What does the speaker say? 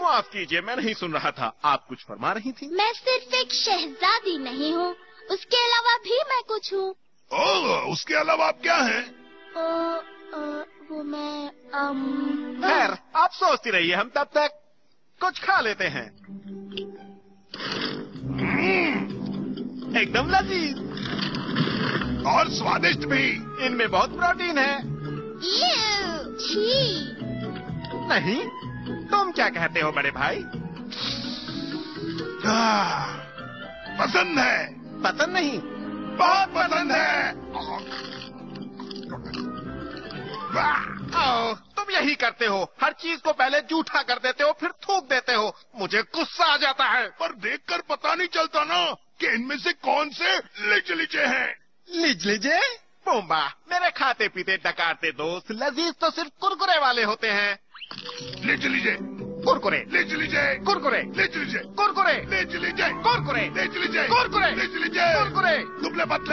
माफ कीजिए, मैं नहीं सुन रहा था। आप कुछ फरमा रही थी। मैं सिर्फ एक शहजादी नहीं हूँ, उसके अलावा भी मैं कुछ हूँ। ओह, उसके अलावा आप क्या हैं? वो मैं खैर, आप सोचती रहिए, हम तब तक कुछ खा लेते हैं। एकदम लजीज और स्वादिष्ट भी। इनमें बहुत प्रोटीन है। छी। नहीं, तुम क्या कहते हो बड़े भाई? पसंद है। पसंद नहीं, बहुत पसंद है। आओ, तुम यही करते हो, हर चीज को पहले जूठा कर देते हो, फिर थूक देते हो। मुझे गुस्सा आ जाता है। पर देखकर पता नहीं चलता ना कि इनमें से कौन से लिजलिजे हैं। लिजलिजे? बोम्बा, मेरे खाते पीते डकारते दोस्त, लजीज तो सिर्फ कुरकुरे वाले होते हैं। लिजलिजे, कुरकुरे, लिजलिजे, कुरकुरे, लिजलिजे, कुरकुरे, लिजलिजे, कुरकुरे, लिजलिजे, कुरकुरे, लिजलिजे, कुरकुरे, लिजलिजे, कुरकुरे। दुबले पतले।